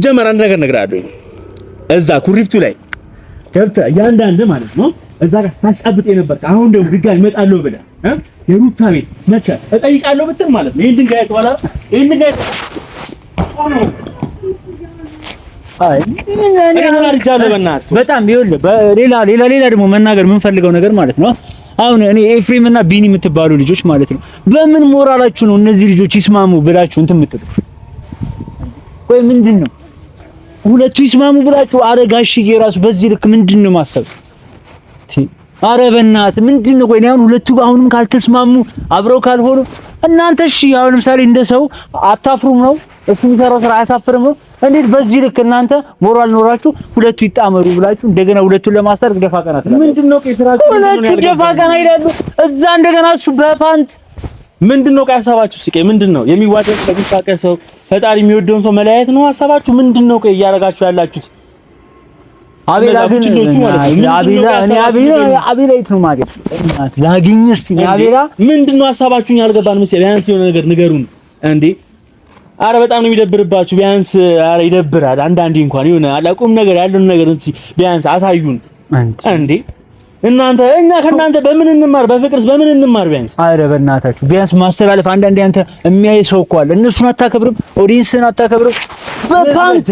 ሲጀመር አንድ ነገር እነግርሃለሁ። እዛ ኩሪፍቱ ላይ ገብተህ እያንዳንድ ማለት ነው እዛ ጋር ታስቀብጥ የነበርክ አሁን ደግሞ ድጋሚ እመጣለሁ ብለህ የሩታ ቤት መቼ እጠይቃለሁ ብትል ማለት ነው ይሄን ድንጋይ ተዋላ ይሄን ድንጋይ አይ እኔ አርጃለሁ በእናትህ በጣም ይኸውልህ ሌላ ደግሞ መናገር የምንፈልገው ነገር ማለት ነው አሁን እኔ ኤፍሬም እና ቢኒ የምትባሉ ልጆች ማለት ነው በምን ሞራላችሁ ነው እነዚህ ልጆች ይስማሙ ብላችሁ እንትን የምትሉ ወይ ምንድነው ሁለቱ ይስማሙ ብላችሁ አረጋሽዬ ራሱ በዚህ ልክ ምንድነው ማሰብ አረ በእናትህ ምንድነው ቆይ አሁን ሁለቱ አሁንም ካልተስማሙ አብረው ካልሆኑ እናንተ እሺ አሁን ለምሳሌ እንደ ሰው አታፍሩም ነው እሱ የሚሰራው ስራ አያሳፍርም ነው እንዴት በዚህ ልክ እናንተ ሞራል ኖራችሁ ሁለቱ ይጣመሩ ብላችሁ እንደገና ሁለቱን ለማስታረቅ ደፋ ቀና ትላለች ምንድነው ቆይ ስራችሁ ሁለቱ ደፋ ቀና ይላሉ እዛ እንደገና እሱ በፓንት ምንድነው ቆይ ሀሳባችሁ ሲቀይ ምንድነው የሚዋደድ ለሚፋቀር ሰው ፈጣሪ የሚወደውን ሰው መለያየት ነው ሀሳባችሁ ምንድነው ቆይ እያረጋችሁ ያላችሁት አቤላ ግን አቤላ የት ነው ማለት ላግኝስ አቤላ ምንድነው ሀሳባችሁን ያልገባን መሰለኝ ቢያንስ የሆነ ነገር ንገሩን እንዴ አረ በጣም ነው የሚደብርባችሁ ቢያንስ አረ ይደብራል አንዳንዴ እንኳን የሆነ አላቁም ነገር ያለውን ነገር እንት ቢያንስ አሳዩን እንዴ እናንተ እኛ ከናንተ በምን እንማር በፍቅርስ በምን እንማር ቢያንስ አረ በእናታችሁ ቢያንስ ማስተላለፍ አንዳንዴ አንተ የሚያይ ሰው እኮ አለ እነሱን አታከብርም ኦዲየንስን አታከብርም በፓንት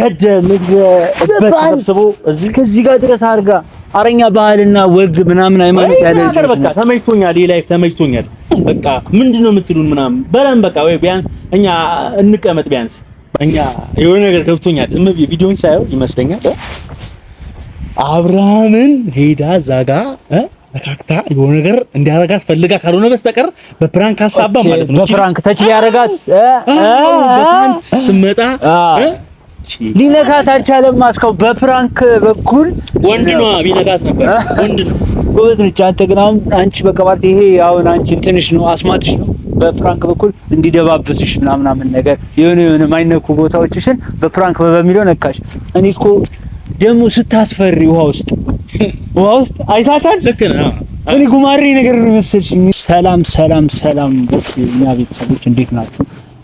በተሰብስቦ እስከዚህ ጋር ድረስ አርጋ አረኛ ባህልና ወግ ምናምን ሃይማኖት ያለ ነገር በቃ ተመችቶኛል ይሄ ላይፍ ተመችቶኛል በቃ ምንድነው የምትሉን ምናምን በረን በቃ ወይ ቢያንስ እኛ እንቀመጥ ቢያንስ እኛ የሆነ ነገር ገብቶኛል ዝም ብዬ ቪዲዮን ሳየው ይመስለኛል አብርሃምን ሄዳ ዛጋ ተካክታ የሆነ ነገር እንዲያረጋት ፈልጋ ካልሆነ በስተቀር በፕራንክ ሐሳባ ማለት ነው በፕራንክ ተች ያረጋት በፕራንክ ስመጣ ሊነካት አልቻለም ማስከው በፕራንክ በኩል ወንድ ነው ቢነካት ነበር ወንድ ነው ጎበዝ ነች አንተ ግን አንቺ በቃ ማለት ይሄ አሁን አንቺ እንትንሽ ነው አስማትሽ ነው በፕራንክ በኩል እንዲደባብስሽ ምናምን ነገር የሆነ ማይነኩ ቦታዎችሽን በፕራንክ በሚለው ነካሽ እኔ እኮ ደሞ ስታስፈሪ ውሃ ውስጥ አይታታል ልክ ነው እኔ ጉማሬ ነገር ነው መሰልሽ ሰላም እኛ ቤተሰቦች እንዴት ናችሁ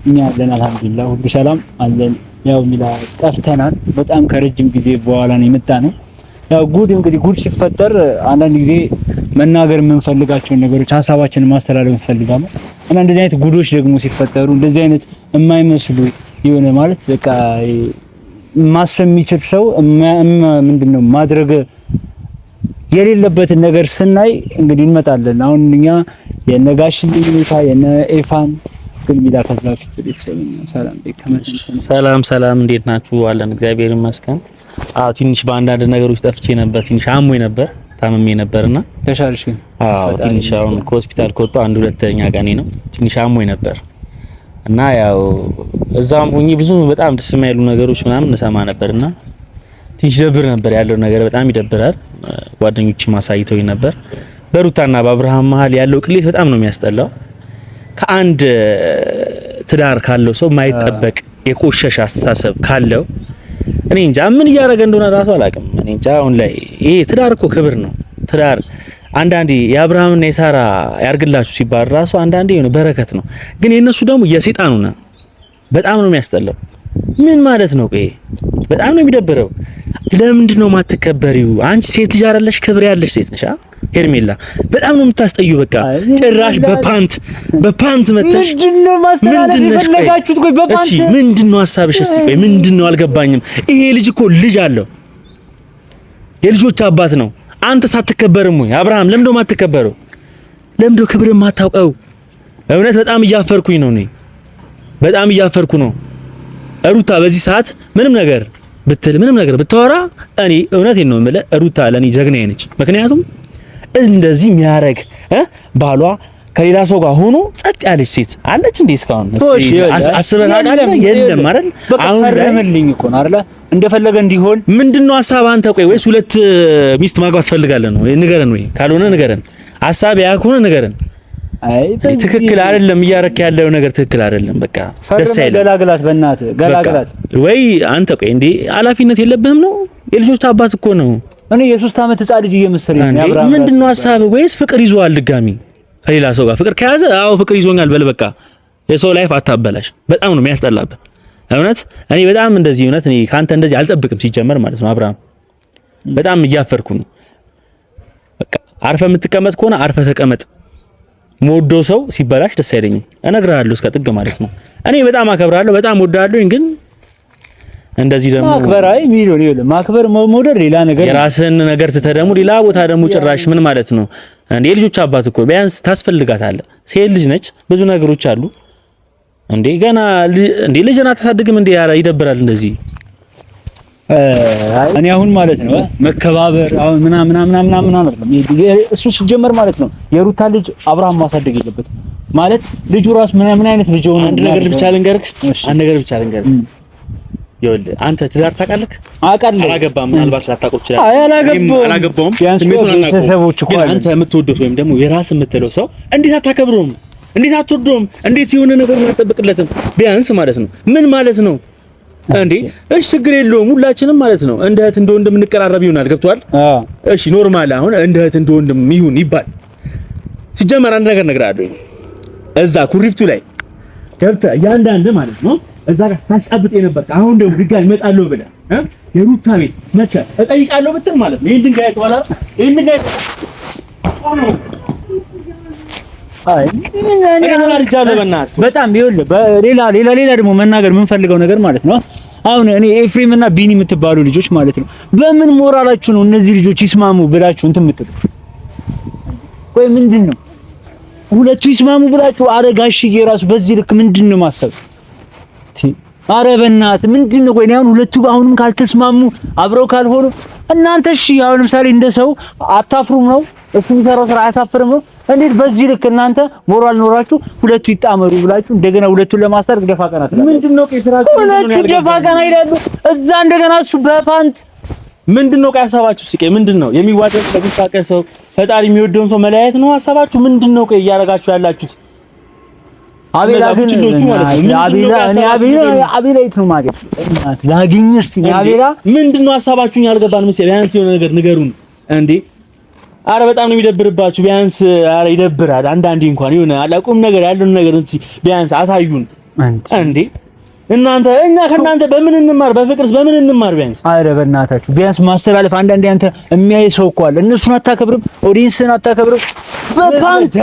እኛ አለን አልሐምዱሊላህ ሁሉ ሰላም አለን ያው ሚላ ጠፍተናል በጣም ከረጅም ጊዜ በኋላ ነው የመጣነው ያው እንግዲህ ጉድ ሲፈጠር አንዳንድ ጊዜ መናገር የምንፈልጋቸውን ነገሮች ሀሳባችንን ማስተላለፍ እንፈልጋለን እና እንደዚህ አይነት ጉዶች ደግሞ ሲፈጠሩ እንደዚህ አይነት የማይመስሉ የሆነ ማለት በቃ ማሰብ የሚችል ሰው ምንድነው ማድረግ የሌለበትን ነገር ስናይ እንግዲህ እንመጣለን አሁን እኛ የነጋሽን ሁኔታ የነ ኤፋን ሚላ ከዛ ፊት ሰላም እንዴት ናችሁ አለን እግዚአብሔር ይመስገን ትንሽ በአንዳንድ ነገሮች ጠፍቼ ነበር ትንሽ አሞኝ ነበር ታመሜ ነበርና ተሻልሽ ትንሽ አሁን ከሆስፒታል ከወጣሁ አንድ ሁለተኛ ቀኔ ነው ትንሽ አሞኝ ነበር እና ያው እዛም ሆኜ ብዙ በጣም ደስ የማይሉ ነገሮች ምናምን እንሰማ ነበርና ትንሽ ደብር ነበር ያለው ነገር በጣም ይደብራል ጓደኞቼ ማሳይተውኝ ነበር በሩታና በአብርሃም መሃል ያለው ቅሌት በጣም ነው የሚያስጠላው ከአንድ ትዳር ካለው ሰው ማይጠበቅ የቆሸሽ አስተሳሰብ ካለው እኔ እንጃ ምን እያደረገ እንደሆነ ራሱ አላውቅም እኔ እንጃ አሁን ላይ ይሄ ትዳር እኮ ክብር ነው ትዳር አንዳንዴ የአብርሃምና የሳራ ያርግላችሁ ሲባል ራሱ አንዳንዴ የሆነ በረከት ነው ግን የነሱ ደግሞ የሰይጣኑ ነው በጣም ነው የሚያስጠላው ምን ማለት ነው ይሄ በጣም ነው የሚደብረው ለምንድን ነው ማትከበሪው አንቺ ሴት ልጅ አይደለሽ ክብር ያለሽ ሴት ነሽ ሄርሜላ በጣም ነው የምታስጠዩ በቃ ጭራሽ በፓንት መተሽ ምንድነው ማስተላለፍ ይፈልጋችሁት ቆይ በፓንት እሺ ምንድነው ሐሳብሽ እሺ ቆይ ምንድነው አልገባኝም ይሄ ልጅ እኮ ልጅ አለው የልጆች አባት ነው አንተ ሳትከበርም ወይ አብርሃም ለምንድነው ማትከበረው ለምንድነው ክብር ማታውቀው እውነት በጣም እያፈርኩኝ ነው እኔ በጣም እያፈርኩ ነው ሩታ በዚህ ሰዓት ምንም ነገር ብታወራ እኔ እውነቴን ነው የምልህ ሩታ ለኔ ጀግናዬ ነች ምክንያቱም እንደዚህ የሚያረግ ባሏ ከሌላ ሰው ጋር ሆኖ ጸጥ ያለች ሴት አለች እንዴ እስካሁን አስበና የለም አይደል አሁን ረመልኝ እኮ ነው አይደል እንደፈለገ እንዲሆን ምንድነው ሐሳብ አንተ ቆይ ወይስ ሁለት ሚስት ማግባት ፈልጋለህ ነው ንገረን ወይ ካልሆነ ንገረን ሐሳብ ያኩነ ንገረን አይ ትክክል አይደለም እያረክ ያለው ነገር ትክክል አይደለም በቃ ደስ አይልም ገላግላት በእናትህ ገላግላት ወይ አንተ ቆይ እንዴ ኃላፊነት የለብህም ነው የልጆች አባት እኮ ነው እኔ የ3 አመት ህፃን ልጅ እየመሰለኝ ያብራራ ምንድነው ሐሳብ ወይስ ፍቅር ይዟል ድጋሚ ከሌላ ሰው ጋር ፍቅር ከያዘ አዎ ፍቅር ይዞኛል በል በቃ የሰው ላይፍ አታበላሽ በጣም ነው የሚያስጠላብህ እውነት እኔ በጣም እንደዚህ እውነት እኔ ካንተ እንደዚህ አልጠብቅም ሲጀመር ማለት ነው። አብርሃም በጣም እያፈርኩ ነው። በቃ አርፈ የምትቀመጥ ከሆነ አርፈ ተቀመጥ። ሞዶ ሰው ሲበላሽ ደስ አይለኝም። እነግርሃለሁ እስከ ጥግ ማለት ነው። እኔ በጣም አከብራለሁ፣ በጣም ወዳለሁ። ግን እንደዚህ ደግሞ ማክበራይ ሚሊዮን ይኸውልህ፣ ማክበር መውደድ ሌላ ነገር፣ የራስን ነገር ትተህ ደግሞ ሌላ ቦታ ደግሞ ጭራሽ ምን ማለት ነው እንዴ? የልጆች አባት እኮ ቢያንስ ታስፈልጋታለህ። ሴት ልጅ ነች፣ ብዙ ነገሮች አሉ እንዴ። ገና እንዴ ልጅን አታሳድግም እንዴ? ያላ ይደብራል እንደዚህ። እኔ አሁን ማለት ነው መከባበር አሁን ምናምን አይደለም እሱ ሲጀመር ማለት ነው። የሩታ ልጅ አብርሃም ማሳደግ የለበትም ማለት ልጁ ራሱ ምን አይነት ልጅ ሆነ። አንድ ነገር ብቻ ልንገርህ፣ ይኸውልህ አንተ ትዳር ታውቃለህ? አውቃለሁ። አላገባም፣ ምናልባት ላታውቀው ይችላል። አላገባውም። ቤተሰቦች እኮ አንተ የምትወደው ወይም ደግሞ የራስ የምትለው ሰው እንዴት አታከብረውም? እንዴት አትወደውም? እንዴት የሆነ ነገር ማጠብቅለትም ቢያንስ ማለት ነው። ምን ማለት ነው እንዴ? እሺ ችግር የለውም ሁላችንም ማለት ነው እንደ እህት እንደ ወንድም እንቀራረብ ይሆናል። ገብቷል? እሺ ኖርማል። አሁን እንደ እህት እንደ ወንድም ይሁን ይባል። ሲጀመር አንድ ነገር እነግርሃለሁ። እዛ ኩሪፍቱ ላይ ገብተህ እያንዳንድ ማለት ነው እዛ ጋር ታሽቃብጥ የነበርክ አሁን ደግሞ ድጋሚ እመጣለሁ ብለህ የሩታ ቤት መጥተህ እጠይቃለሁ ብትል ማለት ነው ይሄን ድንጋይ ተዋላ ይሄን ድንጋይ በጣም ይኸውልህ ሌላ ደግሞ መናገር የምንፈልገው ነገር ማለት ነው። አሁን እኔ ኤፍሬም እና ቢኒ የምትባሉ ልጆች ማለት ነው በምን ሞራላችሁ ነው እነዚህ ልጆች ይስማሙ ብላችሁ እንትን የምትሉ? ቆይ ምንድን ነው ሁለቱ ይስማሙ ብላችሁ? አረጋሽዬ ራሱ በዚህ ልክ ምንድን ነው ማሰብ? አረ በእናትህ ምንድን ነው? ቆይ አሁን ሁለቱ አሁንም ካልተስማሙ አብረው ካልሆኑ እናንተ እሺ፣ አሁን ለምሳሌ እንደ ሰው አታፍሩም ነው? እሱ የሚሰራው ስራ አያሳፍርም ነው? እንዴት በዚህ ልክ እናንተ ሞራል ኖራችሁ ሁለቱ ይጣመሩ ብላችሁ እንደገና ሁለቱን ለማስታረቅ ደፋ ቀና ትላለህ? ምንድነው ከስራችሁ ሁለቱ ደፋ ቀና ይላሉ እዛ እንደገና እሱ በፓንት ምንድነው ሀሳባችሁ? ሲቀ ምንድነው የሚዋደድ ለግፋቀ ሰው ፈጣሪ የሚወደውን ሰው መለያየት ነው ሀሳባችሁ? ምንድነው እያረጋችሁ ያላችሁት? አቤላ ግን አቤላ የት ነው ማለት ላግኝስ? አቤላ ምንድነው ሀሳባችሁን ያልገባን መሰለኝ። ቢያንስ የሆነ ነገር ንገሩን እንዴ! አረ በጣም ነው የሚደብርባችሁ። ቢያንስ አረ ይደብራል አንዳንዴ እንኳን የሆነ አላቁም ነገር ያለውን ነገር ቢያንስ አሳዩን እንዴ! እናንተ እኛ ከእናንተ በምን እንማር? በፍቅርስ በምን እንማር? ቢያንስ አረ በእናታችሁ ቢያንስ ማስተላለፍ። አንዳንዴ አንተ የሚያይ ሰው እኮ አለ። እነሱን አታከብርም፣ ኦዲየንስን አታከብርም። በፓንት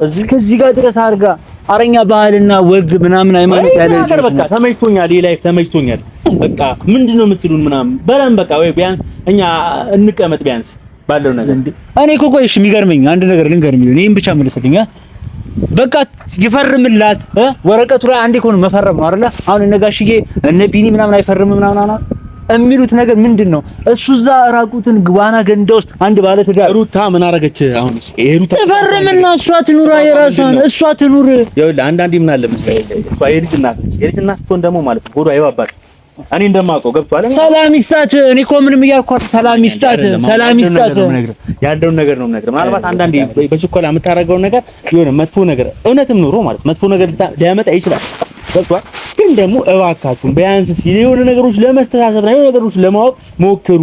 እስከዚህ ጋር ድረስ አድርጋ አረኛ ባህልና ወግ ምናምን ሃይማኖት ያለ ነገር በቃ ተመችቶኛል። ይሄ ላይፍ ተመችቶኛል። በቃ ምንድነው የምትሉን ምናምን በለን በቃ ወይ ቢያንስ እኛ እንቀመጥ ቢያንስ ባለው ነገር። እኔ እኮ ቆይ እሺ የሚገርመኝ አንድ ነገር ልንገርም። ይሄን ብቻ መልስልኝ። በቃ ይፈርምላት ወረቀቱ ላይ አንዴ እኮ ነው መፈረም ነው አይደለ? አሁን እነጋሽዬ እነ ቢኒ ምናምን አይፈርምም ምናምን የሚሉት ነገር ምንድነው? እሱ እዛ ራቁትን ግባና ገንዳ ውስጥ አንድ ባለ ትዳር ሩታ ምን አረገች? አሁንስ ይሄ ሩታ ተፈርምና እሷ ትኑራ የራሷን እሷ ትኑር። ይኸውልህ አንዳንዴ ምን አለ መሰለኝ እሷ የልጅ እናት ስትሆን ደግሞ ማለት ሆዷ አይባባል። እኔ እንደማውቀው ገብቷል። ሰላም ይስጣት። እኔ እኮ ምንም እያልኳት ሰላም ይስጣት ያለውን ነገር ነው የምነግርህ። ምናልባት አንዳንዴ በችኮላ የምታደርገው ነገር የሆነ መጥፎ ነገር እውነትም ኑሮ ማለት መጥፎ ነገር ሊያመጣ ይችላል። ገብቷል። ግን ደግሞ እባካችሁን ቢያንስ የሆነ ነገሮች ለመስተሳሰብና የሆነ ነገሮች ለማወቅ ሞክሩ።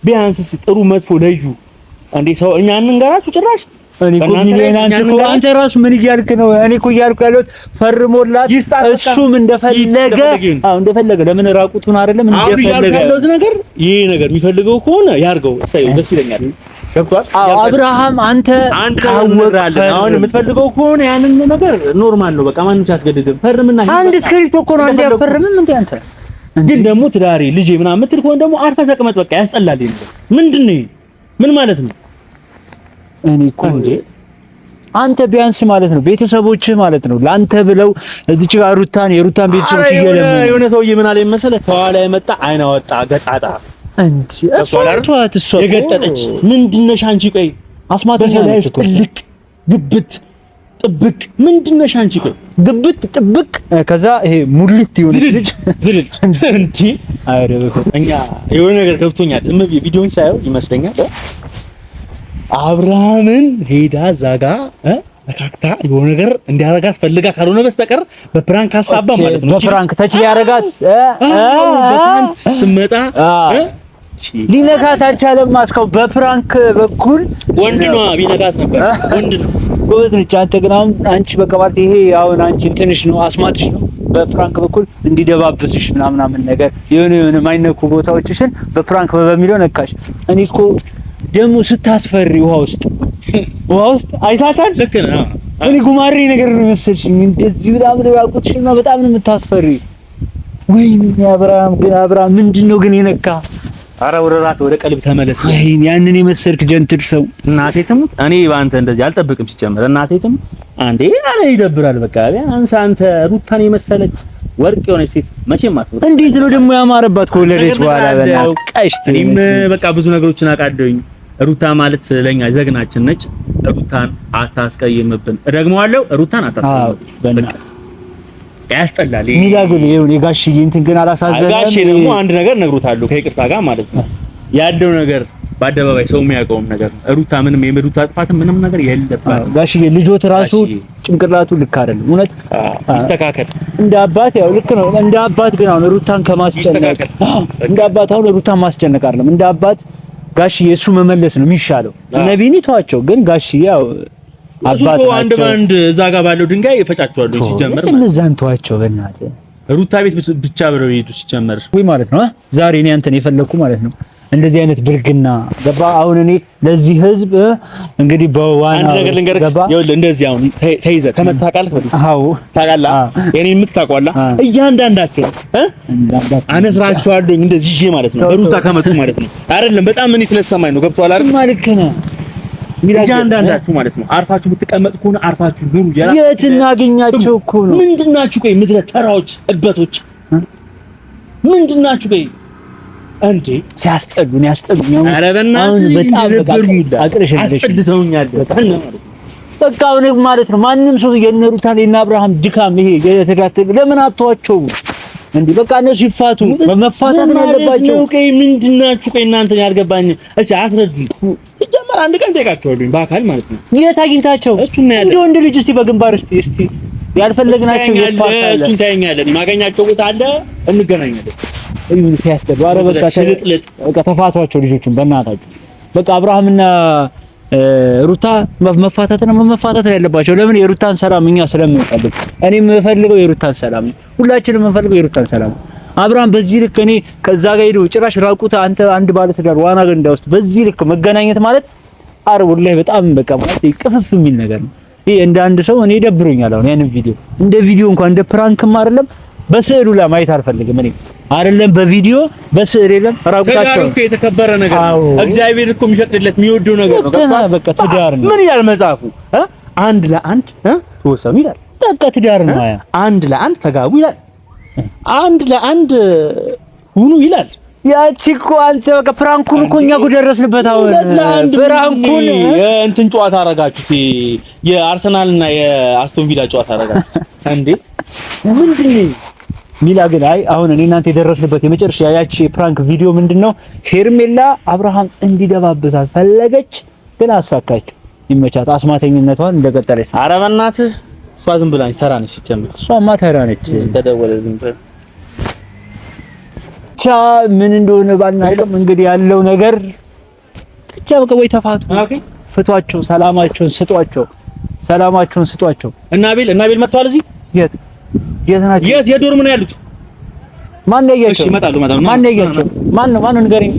ቢያንስ ጥሩ መጥፎ ለዩ። እንዴ ሰው እኛ እንንገራችሁ ጭራሽ አንተ ራሱ ምን እያልክ ነው? እኔ እኮ እያልኩ ያለሁት ፈርሞላት እሱም እንደፈለገ ለምን ራቁቱን አይደለም እንደፈለገ ያለሁት ነገር ይሄ ነገር የሚፈልገው ከሆነ ያርገው። እሰይ ደስ ይለኛል። ገብቷል። አብርሃም አንተ ካወራለህ አሁን የምትፈልገው ከሆነ ያንን ነገር ኖርማል ነው። በቃ ማንም ሲያስገድድ ፈርምና አንድ ስክሪፕት እኮ ነው። አንዴ አፈርምም እንዴ አንተ ግን ደግሞ ትዳሬ ልጄ ምናምን የምትል ከሆነ ደግሞ አርፈህ ተቀመጥ። በቃ ያስጠላል። ምንድን ነው ምን ማለት ነው? እኔ እኮ እንዴ አንተ ቢያንስ ማለት ነው ቤተሰቦችህ ማለት ነው ላንተ ብለው እዚች ጋር የሩታን ቤተሰቦች ይየለሙ። የሆነ ሰውዬ ምን አለ መሰለህ ከኋላ የመጣ አይና ወጣ ገጣጣ እንዴ እሷ የገጠጠች ምንድነሽ አንቺ? ቆይ አስማተኛ ነች እኮ ጥልቅ ግብት ጥብቅ ምንድነሽ አንቺ? ቆይ ግብት ጥብቅ ከዛ ይሄ ሙልት ይሆን ልጅ ዝልል እንዴ አይደበኩ እኛ የሆነ ነገር ገብቶኛል። ዝም ብዬ ቪዲዮን ሳየው ይመስለኛል አብርሃምን ሄዳ ዛጋ ነካክታ የሆነ ነገር እንዲያረጋት ፈልጋ ካልሆነ በስተቀር በፕራንክ ሐሳባ ማለት ነው። በፕራንክ ተች ያረጋት በፕራንክ ስመጣ ሊነካት አልቻለም። ማስከው በፕራንክ በኩል ወንድ ነው ቢነካት ነበር። ወንድ ነው ጎበዝ ነች። አንተ ግን አሁን አንቺ በቃ ማለት ይሄ አሁን አንቺ እንትንሽ ነው አስማትሽ ነው በፕራንክ በኩል እንዲደባብስሽ ምናምን ነገር የሆነ ማይነኩ ቦታዎችሽን በፕራንክ በሚለው ነካሽ። እኔ እኮ ደግሞ ስታስፈሪ ውሃ ውስጥ አይታታል። ልክ ነህ። እኔ ጉማሬ ነገር ነው መሰልሽኝ። እንደዚህ በጣም ነው ያልኩትሽና በጣም ነው የምታስፈሪ። ወይኔ አብርሃም ምንድነው ግን የነካ? ኧረ ወደ ራስ ወደ ቀልብ ተመለስ። ወይኔ ያንን የመሰልክ ጀንትል ሰው እናቴ ትሙት። እኔ በአንተ እንደዚህ አልጠብቅም። ሲጀምር እናቴ ትሙት አንዴ አለ ይደብራል። በቃ ቢያንስ አንተ ሩታን የመሰለች ወርቅ የሆነች ሴት መቼም አትወጣ። እንዴት ነው ደግሞ ያማረባት ከወለደች በኋላ ቀሽት። እኔም በቃ ብዙ ነገሮችን አውቃለሁኝ። ሩታ ማለት ለኛ ጀግናችን ነች። ሩታን አታስቀይምብን። እደግመዋለሁ፣ ሩታን አታስቀይምብን። ያስጠላል። ሚላግል ይሁን የጋሽዬ እንትን ግን አላሳዘነም። ጋሼ ደግሞ አንድ ነገር ነግሮታለሁ ከይቅርታ ጋር ማለት ነው ያለው ነገር በአደባባይ ሰው የሚያውቀውም ነገር ነው። ሩታ ምንም የሩታ ጥፋት ምንም ነገር የለባትም። ጋሽዬ ልጆት ራሱ ጭንቅላቱ ልክ አይደለም። እውነት ይስተካከል። እንደ አባት ያው ልክ ነው። እንደ አባት ግን አሁን ሩታን ከማስጨነቅ እንደ አባት አሁን ሩታን ማስጨነቅ አይደለም። እንደ አባት ጋሽዬ እሱ መመለስ ነው የሚሻለው። ነቢኒ ተዋቸው ግን ጋሽዬ ያው አባት አንድ ባንድ እዛ ጋር ባለው ድንጋይ ይፈጫቸዋል። ሲጀመር እነዛን ተዋቸው በእናትህ። ሩታ ቤት ብቻ ብለው ይሄዱ ሲጀመር ወይ ማለት ነው። ዛሬ እኔ አንተን የፈለኩ ማለት ነው እንደዚህ አይነት ብልግና ገባ። አሁን እኔ ለዚህ ህዝብ እንግዲህ በዋና አንድ ነገር ልንገርህ፣ ይኸውልህ እንደዚህ አሁን ተይዘህ ተመታቃልክ በዚህ አዎ ታውቃለህ። የኔ የምትታውቀዋላ እያንዳንዳቸው አነስራቸዋለሁ እንደዚህ ይዤ ማለት ነው። ሩታ ከመጡ ማለት ነው አይደለም። በጣም ምን ስለተሰማኝ ነው። ገብቶሃል አይደል? ማለት ነው እያንዳንዳችሁ ማለት ነው አርፋችሁ ብትቀመጡ ከሆነ አርፋችሁ ኑሩ። የት እናገኛቸው እኮ ነው። ምንድናችሁ? ቆይ ምድረ ተራዎች እበቶች ምንድናችሁ? ቆይ እንዴ ሲያስጠሉኝ ያስጠሉኝ። ኧረ በእናትህ በጣም አስጠልተውኛል። በቃ አሁን ማለት ነው ማንም ሰው የነሩታን የነ አብርሃም ድካም ይሄ የተጋተሉ ለምን አጥቷቸው እንዴ? በቃ እነሱ ይፋቱ። በመፋታት ነው ያለባቸው። ቆይ ምንድናችሁ? ቆይ እናንተ ያልገባኝ እሺ አስረዱኝ። ሲጀመር አንድ ቀን ጠይቃቸዋለሁ በአካል ማለት ነው። የት አግኝታቸው? እሱን ነው ያለ እንደ ወንድ ልጅ እስቲ በግንባር እስቲ ያልፈለግናቸው የፓርታለ እሱን ታየኛለህ። ማገኛቸው ቦታ አለ እንገናኛለን። ይሁን ሲያስጠሉ። ኧረ በቃ ሽልጥልጥ በቃ ተፋቷቸው ልጆቹን በእናታቸው። በቃ አብርሃምና ሩታ መፋታት ያለባቸው። ለምን? የሩታን ሰላም እኛ ስለምንፈልግ። እኔ የምፈልገው የሩታን ሰላም ነው። ሁላችንም የምንፈልገው የሩታን ሰላም ነው። አብርሃም በዚህ ልክ እኔ ከዛ ጋር ሄዶ ጭራሽ ራቁት አንተ አንድ ባለ ትዳር ዋና ገንዳ ውስጥ በዚህ ልክ መገናኘት ማለት አረ ወላሂ በጣም በቃ ማለት ቅፍፍ የሚል ነገር ነው። ይሄ እንደ አንድ ሰው እኔ ደብሮኛል። አሁን ያንን ቪዲዮ እንደ ቪዲዮ እንኳን እንደ ፕራንክም አይደለም በስዕሉ ላይ ማየት አልፈልግም። እኔ አይደለም በቪዲዮ በስዕል የለም ራቁታቸው እኮ የተከበረ ነገር ነው። እግዚአብሔር እኮ የሚፈቅድለት የሚወደው ነገር ነው። በቃ ትዳር ነው። ምን ይላል መጽሐፉ? አንድ ለአንድ ተወሰኑ ይላል። በቃ ትዳር ነው። አንድ ለአንድ ተጋቡ ይላል። አንድ ለአንድ ሁኑ ይላል። ያቺ እኮ አንተ በቃ ፍራንኩን እኮ እኛ እኮ ደረስንበት። አሁን ፍራንኩን እንትን ጨዋታ አረጋችሁት። የአርሰናልና የአስቶን ቪላ ጨዋታ አረጋችሁት እንዴ? ምንድነው ሚላ ግን አይ አሁን እኔ እናንተ የደረስንበት የመጨረሻ ያቺ ፕራንክ ቪዲዮ ምንድነው? ሄርሜላ አብርሃም እንዲደባብሳት ፈለገች፣ ግን አሳካችው። ይመቻት። አስማተኝነቷን እንደቀጠለች። ኧረ በእናትህ እሷ ዝም ብላ ነች፣ ተራ ነች። ሲጀምር እሷማ ተራ ነች። ተደወለልኝ ብቻ ምን እንደሆነ ባናውቅም እንግዲህ ያለው ነገር ብቻ በቃ ወይ ተፋቱ፣ ፍቷቸው፣ ሰላማቸውን ስጧቸው። እና ቤል መጥተዋል እዚህ የት ናቸው? የዶርም ነው ያሉት? ማን ነው ያያቸው? እሺ ይመጣሉ። ማን ነው ያያቸው? ማን ነው ንገረኝ።